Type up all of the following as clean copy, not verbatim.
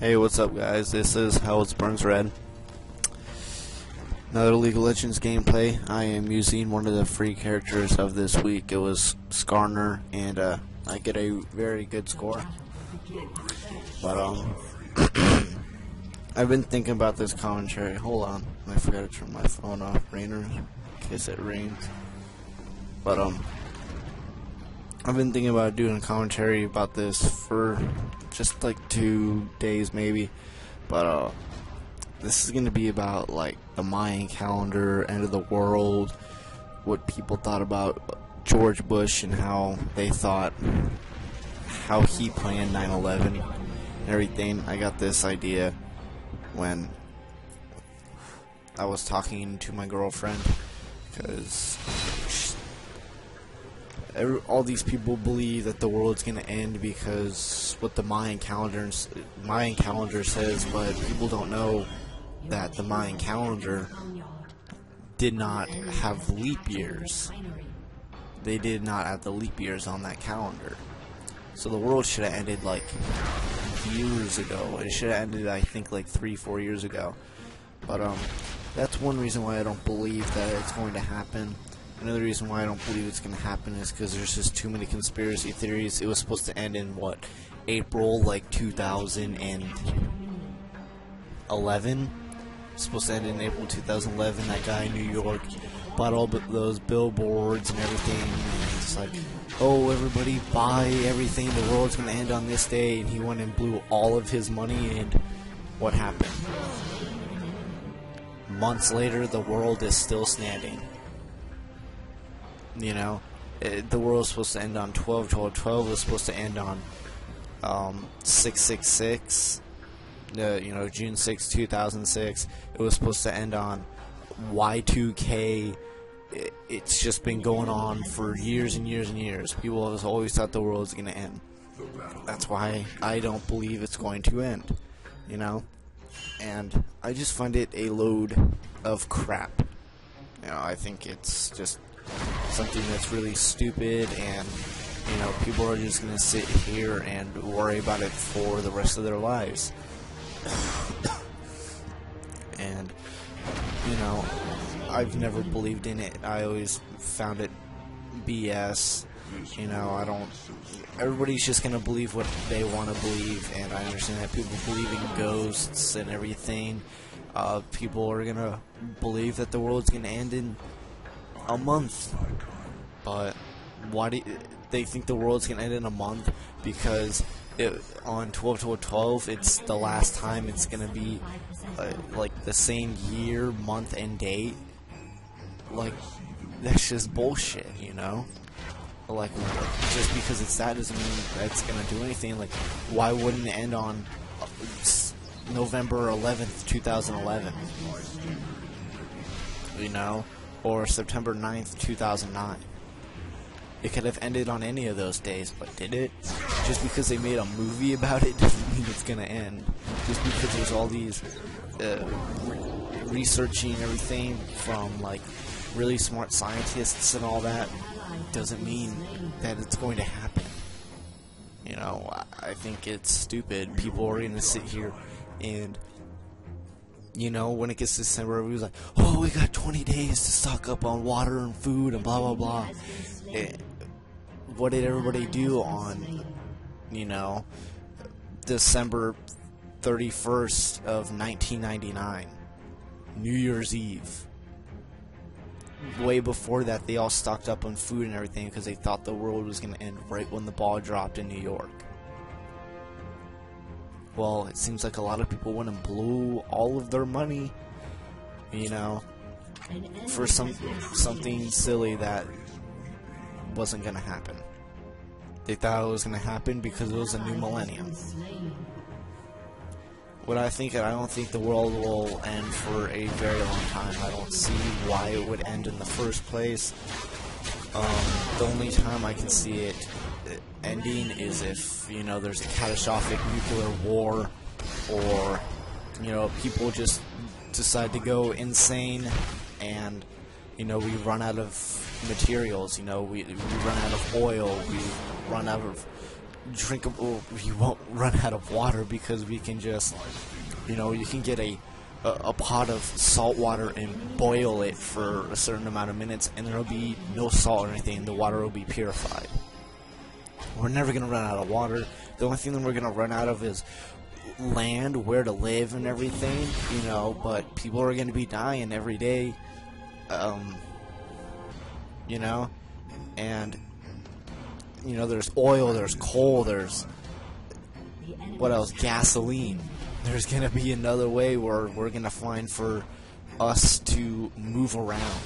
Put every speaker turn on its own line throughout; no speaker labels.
Hey, what's up, guys? This is How It Burns Red. Another League of Legends gameplay. I am using one of the free characters of this week. It was Skarner, and I get a very good score. But I've been thinking about this commentary. Hold on, I forgot to turn my phone off. Rainer, in case it rains. But I've been thinking about doing a commentary about this for just like 2 days maybe, but this is going to be about like the Mayan calendar, end of the world, what people thought about George Bush and how they thought, how he planned 9/11 and everything. I got this idea when I was talking to my girlfriend, because all these people believe that the world's going to end because what the Mayan calendar says, but people don't know that the Mayan calendar did not have leap years. They did not have the leap years on that calendar. So the world should have ended like years ago. It should have ended, I think, like 3-4 years ago. But that's one reason why I don't believe that it's going to happen. Another reason why I don't believe it's going to happen is because there's just too many conspiracy theories. It was supposed to end in, what, April, like, 2011? It was supposed to end in April 2011. That guy in New York bought all those billboards and everything. And it's like, oh, everybody buy everything. The world's going to end on this day. And he went and blew all of his money. And what happened? Months later, the world is still standing. You know, the world was supposed to end on 12/12/12. It was supposed to end on 6/6/6. June 6, 2006. It was supposed to end on Y2K. It's just been going on for years and years and years. People have always thought the world was going to end. That's why I don't believe it's going to end. You know, and I just find it a load of crap. You know, I think it's just something that's really stupid, and people are just gonna sit here and worry about it for the rest of their lives. And I've never believed in it. I always found it BS. Everybody's just gonna believe what they want to believe, and I understand that people believe in ghosts and everything. People are gonna believe that the world's gonna end in a month. But why do they think the world's gonna end in a month? Because on 12/12/12, it's the last time it's gonna be like the same year, month, and date. Like, that's just bullshit, Like, just because it's that doesn't mean that's gonna do anything. Like, why wouldn't it end on November 11th, 2011? Or September 9th, 2009. It could have ended on any of those days, but did it? Just because they made a movie about it doesn't mean it's gonna end. Just because there's all these researching everything from like really smart scientists and all that doesn't mean that it's going to happen. I think it's stupid. People are gonna sit here and when it gets to December, everybody's like, oh, we got 20 days to stock up on water and food and blah, blah, blah. What did everybody do on, December 31st of 1999? New Year's Eve. Way before that, they all stocked up on food and everything because they thought the world was going to end right when the ball dropped in New York. Well, it seems like a lot of people went and blew all of their money, for something silly that wasn't going to happen. They thought it was going to happen because it was a new millennium. I don't think the world will end for a very long time. I don't see why it would end in the first place. The only time I can see it ending is if there's a catastrophic nuclear war, or people just decide to go insane, and we run out of materials. We run out of oil, we run out of drinkable. We won't run out of water because we can just, you can get a pot of salt water and boil it for a certain amount of minutes, and there'll be no salt or anything. The water will be purified. We're never gonna run out of water. The only thing that we're gonna run out of is land, where to live, and everything. But people are gonna be dying every day. And there's oil, there's coal, there's what else? Gasoline. There's gonna be another way where we're gonna find for us to move around.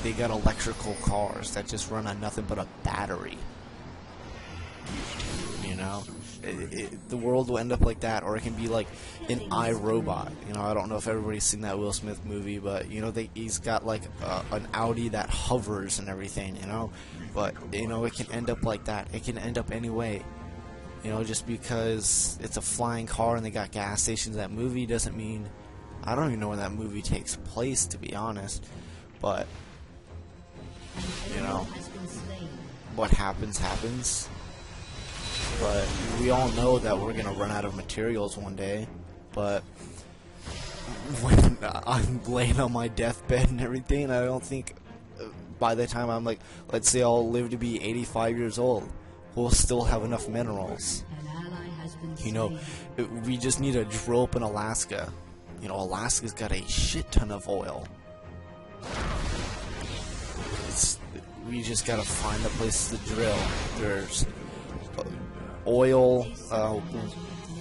They got electrical cars that just run on nothing but a battery. The world will end up like that, or it can be like an iRobot. I don't know if everybody's seen that Will Smith movie, but he's got like an Audi that hovers and everything. But it can end up like that. It can end up any way. Just because it's a flying car and they got gas stations in that movie doesn't mean. I don't even know when that movie takes place, to be honest. But what happens. But we all know that we're gonna run out of materials one day. But when I'm laying on my deathbed and everything, I don't think by the time I'm like, let's say I'll live to be 85 years old, we'll still have enough minerals. We just need to drill up in Alaska. Alaska's got a shit ton of oil. We just gotta find the places to drill. There's oil,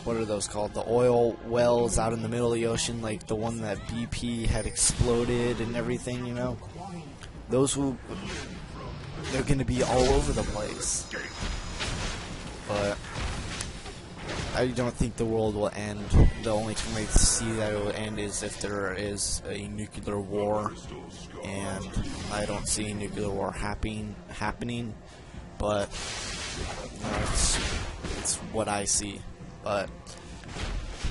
what are those called? The oil wells out in the middle of the ocean, like the one that BP had exploded and everything, they're gonna be all over the place. But I don't think the world will end. The only time I see that it will end is if there is a nuclear war, and I don't see a nuclear war happening. But it's what I see. But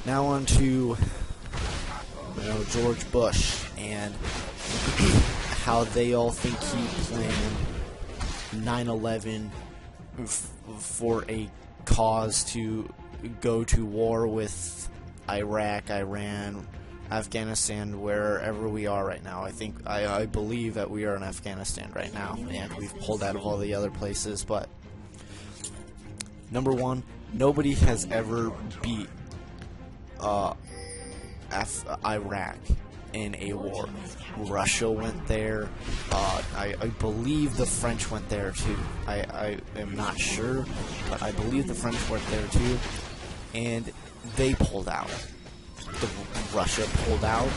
now on to George Bush and how they all think he planned 9/11 for a cause to go to war with Iraq, Iran, Afghanistan, wherever we are right now. I believe that we are in Afghanistan right now, and we've pulled out of all the other places. But number one, nobody has ever beat Iraq in a war. Russia went there. I believe the French went there too. I am not sure, but I believe the French went there too, and they pulled out. Russia pulled out.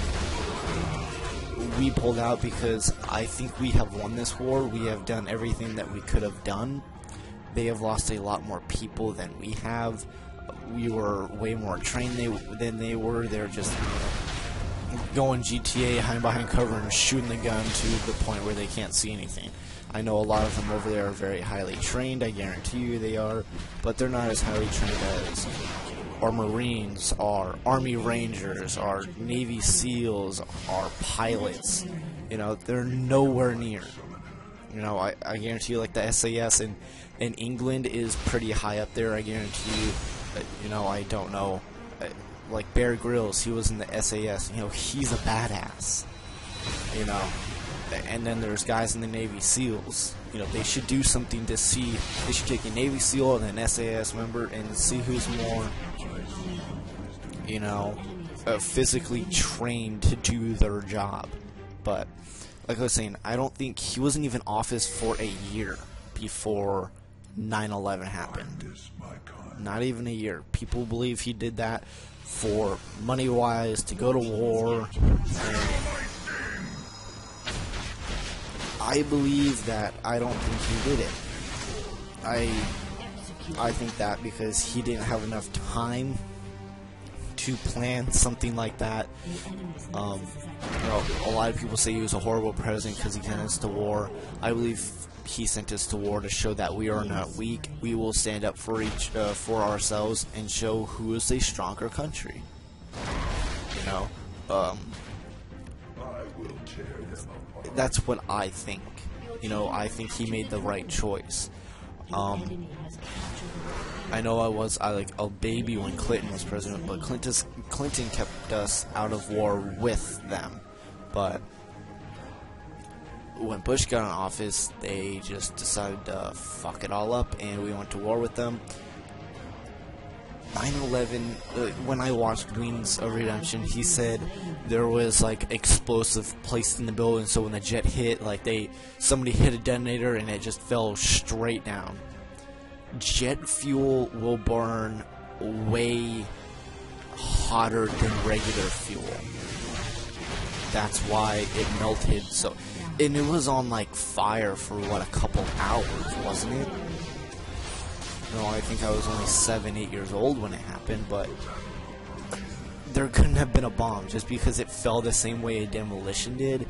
We pulled out because I think we have won this war. We have done everything that we could have done. They have lost a lot more people than we have. We were way more trained than they were. They're just going GTA, hiding behind cover, and shooting the gun to the point where they can't see anything. I know a lot of them over there are very highly trained. I guarantee you they are, but they're not as highly trained as our Marines, our Army Rangers, our Navy SEALs, our pilots. They're nowhere near. I guarantee you, like the SAS in England is pretty high up there. I guarantee you, I don't know. Like Bear Grylls, he was in the SAS. He's a badass. And then there's guys in the Navy SEALs. They should do something to see. They should take a Navy SEAL and an SAS member and see who's more, physically trained to do their job. But like I was saying, I don't think he was in even office for a year before 9/11 happened. Not even a year. People believe he did that for money-wise, to go to war. And I believe that. I don't think he did it. I think that because he didn't have enough time to plan something like that. A lot of people say he was a horrible president because he sent us to war. I believe he sent us to war to show that we are not weak. We will stand up for ourselves and show who is a stronger country. That's what I think. I think he made the right choice. I know I was like a baby when Clinton was president, but Clinton kept us out of war with them. But when Bush got in office, they just decided to fuck it all up, and we went to war with them. 9/11, when I watched Wings of Redemption, he said there was like explosive placed in the building, so when the jet hit, like somebody hit a detonator and it just fell straight down. Jet fuel will burn way hotter than regular fuel. That's why it melted so, and it was on like fire for what, a couple hours, wasn't it? No, I think I was only 7, 8 years old when it happened, but there couldn't have been a bomb just because it fell the same way a demolition did.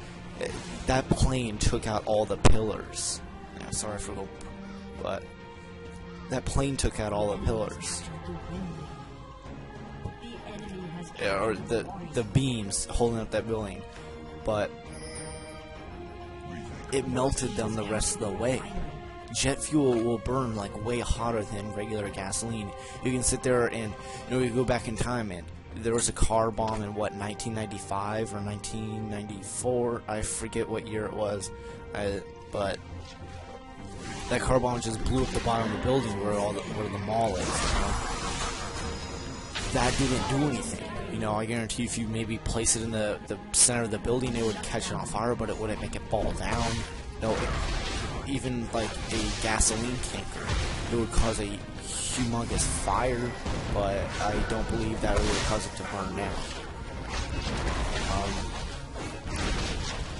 That plane took out all the pillars. Yeah, sorry for the, but that plane took out all the pillars. Yeah, or the beams holding up that building, but it melted them the rest of the way. Jet fuel will burn like way hotter than regular gasoline. You can sit there and, you know, you go back in time, and there was a car bomb in what, 1995 or 1994, I forget what year it was, but that car bomb just blew up the bottom of the building where the mall is. You know? That didn't do anything. You know, I guarantee if you maybe place it in the center of the building, it would catch it on fire, but it wouldn't make it fall down. No, even like a gasoline tanker, it would cause a humongous fire, but I don't believe that would cause it to burn down.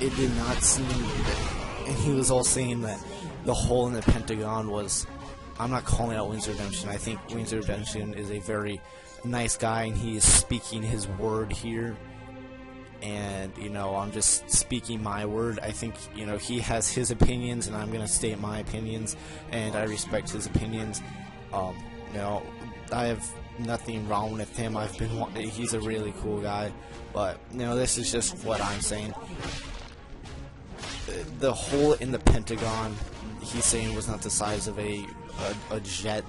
It did not seem that, and he was all saying that the hole in the Pentagon was, I'm not calling out Wings of Redemption. I think Wings of Redemption is a very nice guy, and he is speaking his word here. And, you know, I'm just speaking my word. I think, you know, he has his opinions, and I'm going to state my opinions, and I respect his opinions. You know, I have nothing wrong with him. He's a really cool guy, but, you know, this is just what I'm saying. The hole in the Pentagon, he's saying, was not the size of a jet,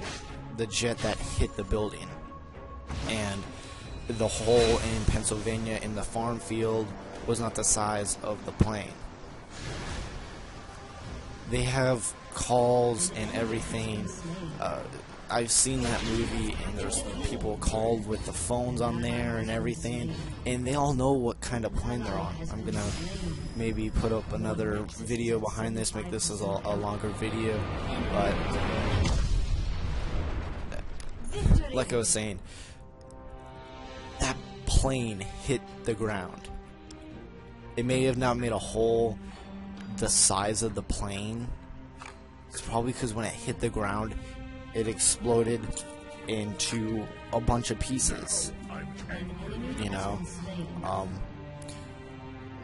the jet that hit the building. And the hole in Pennsylvania in the farm field was not the size of the plane. They have calls and everything. I've seen that movie, and there's people called with the phones on there and everything, and they all know what kind of plane they're on. I'm gonna maybe put up another video behind this, make this as a longer video, but like I was saying, that plane hit the ground. It may have not made a hole the size of the plane. It's probably because when it hit the ground, it exploded into a bunch of pieces. You know,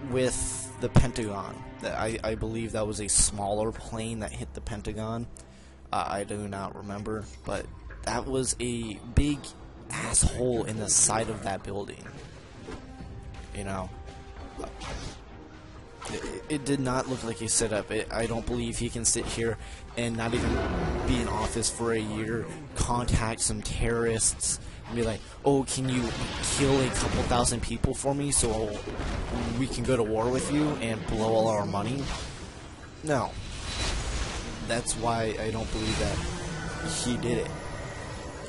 with the Pentagon, I believe that was a smaller plane that hit the Pentagon. I do not remember, but that was a big asshole in the side of that building. You know, it did not look like a setup. I don't believe he can sit here and not even be in office for a year, contact some terrorists, and be like, oh, can you kill a couple thousand people for me so we can go to war with you and blow all our money? No. That's why I don't believe that he did it.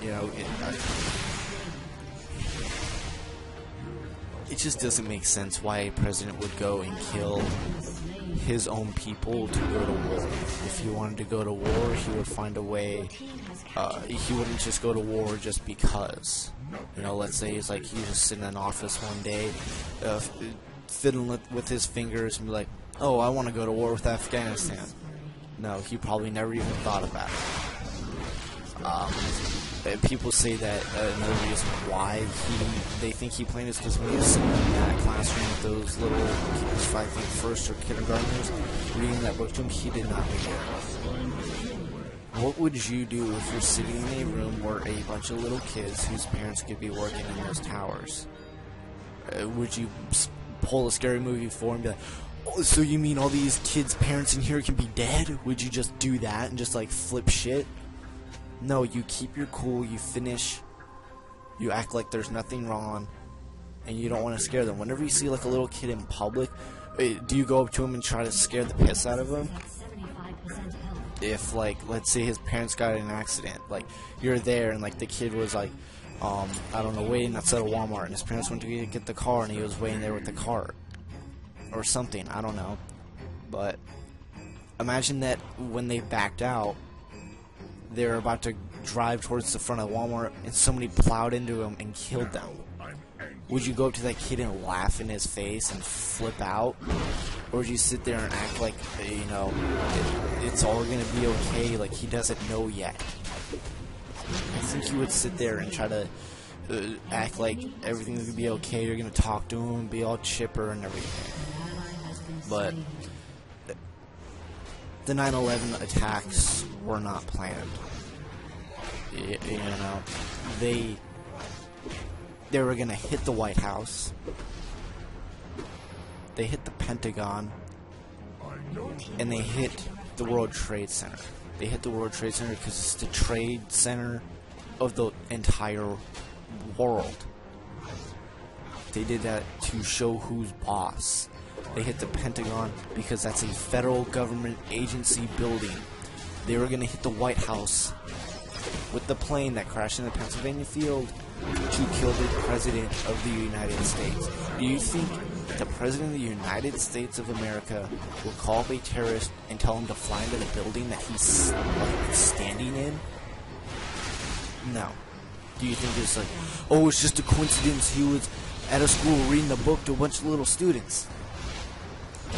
You know, it just doesn't make sense why a president would go and kill his own people to go to war. If he wanted to go to war, he would find a way. He wouldn't just go to war just because. You know, let's say he's just sitting in office one day, fiddling with his fingers and be like, oh, I want to go to war with Afghanistan. No, he probably never even thought about it. People say that another reason why they think he planned is because when he was sitting in that classroom with those little kids, I think first or kindergartners, reading that book to him, he did not read it. What would you do if you're sitting in a room where a bunch of little kids whose parents could be working in those towers? Would you pull a scary movie for and be like, Oh, so you mean all these kids' parents in here can be dead? Would you just do that and just like flip shit? No, you keep your cool, you finish, you act like there's nothing wrong, and you don't want to scare them. Whenever you see like a little kid in public, do you go up to him and try to scare the piss out of him? If like, let's say his parents got in an accident, like you're there and like the kid was like, I don't know, waiting outside of Walmart, and his parents went to get the car, and he was waiting there with the cart or something, I don't know. But imagine that when they backed out, they were about to drive towards the front of Walmart, and somebody plowed into them and killed them. Would you go up to that kid and laugh in his face and flip out? Or would you sit there and act like, you know, it's all gonna be okay, like he doesn't know yet? I think you would sit there and try to act like everything's gonna be okay, you're gonna talk to him, be all chipper and everything. But the 9/11 attacks were not planned. You know, they were gonna hit the White House. They hit the Pentagon, and they hit the World Trade Center. They hit the World Trade Center because it's the trade center of the entire world. They did that to show who's boss. They hit the Pentagon because that's a federal government agency building. They were going to hit the White House with the plane that crashed in the Pennsylvania field to kill the President of the United States. Do you think the President of the United States of America will call up a terrorist and tell him to fly into the building that he's like, standing in? No. Do you think it's like, oh, it's just a coincidence he was at a school reading a book to a bunch of little students?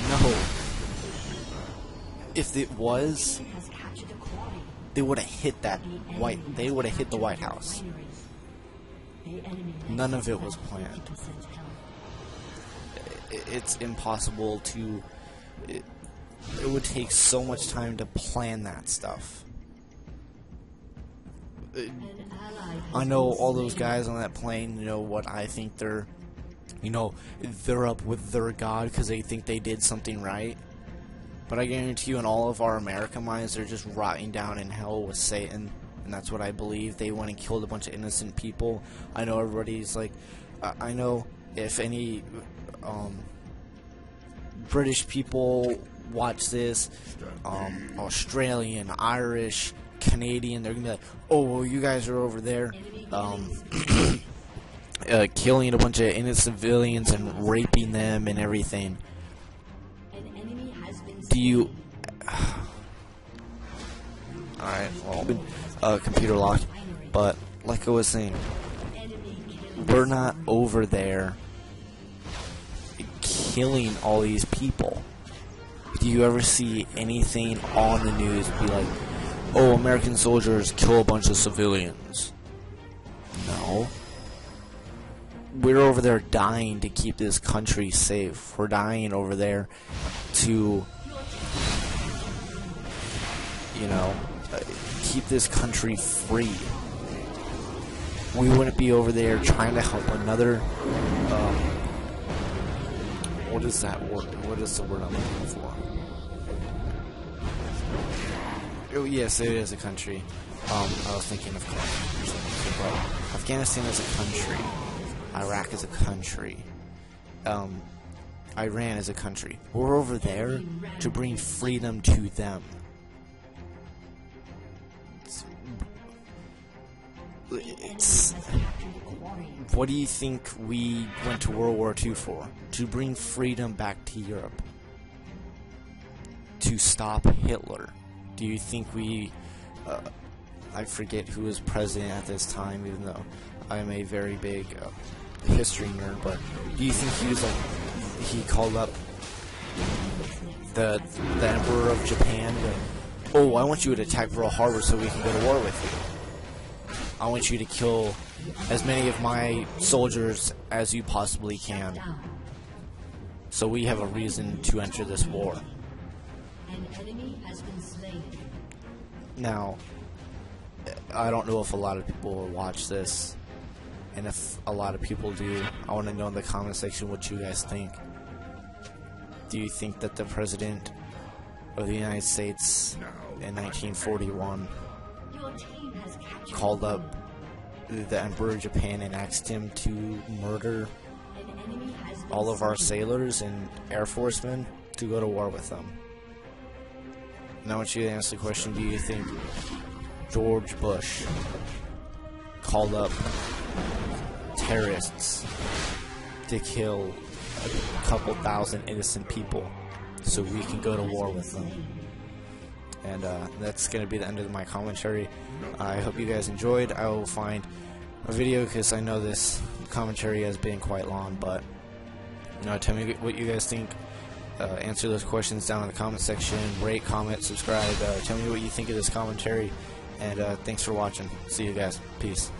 No. If it was, they would have hit they would have hit the White House. None of it was planned. It's impossible to, it would take so much time to plan that stuff. I know all those guys on that plane, you know what I think they're up with their God because they think they did something right. But I guarantee you in all of our American minds, they're just rotting down in hell with Satan. And that's what I believe. They went and killed a bunch of innocent people. I know everybody's like, I know if any British people watch this, Australian, Irish, Canadian, they're going to be like, oh, well, you guys are over there killing a bunch of innocent civilians and raping them and everything. Do you... Alright, well, computer locked. But, like I was saying, we're not over there killing all these people. Do you ever see anything on the news be like, oh, American soldiers kill a bunch of civilians? No. We're over there dying to keep this country safe. We're dying over there to, you know, keep this country free. We wouldn't be over there trying to help another, what is that word? What is the word I'm looking for? Oh, yes, it is a country. I was thinking of country, but Afghanistan is a country. Iraq is a country. Iran is a country. We're over there to bring freedom to them. What do you think we went to World War II for? To bring freedom back to Europe. To stop Hitler. Do you think we... I forget who was president at this time, even though I'm a very big history nerd, but do you think he was like... He called up the Emperor of Japan and, oh, I want you to attack Pearl Harbor so we can go to war with you. I want you to kill as many of my soldiers as you possibly can, so we have a reason to enter this war. Now, I don't know if a lot of people will watch this, and if a lot of people do, I want to know in the comment section what you guys think. do you think that the President of the United States in 1941 called up the Emperor of Japan and asked him to murder all of our sailors and Air Forcemen to go to war with them? Now I want you to answer the question, do you think George Bush called up terrorists to kill a couple thousand innocent people so we can go to war with them? And that's going to be the end of my commentary. I hope you guys enjoyed. I will find a video because I know this commentary has been quite long, but tell me what you guys think. Answer those questions down in the comment section. Rate, comment, subscribe. Tell me what you think of this commentary. And thanks for watching. See you guys. Peace.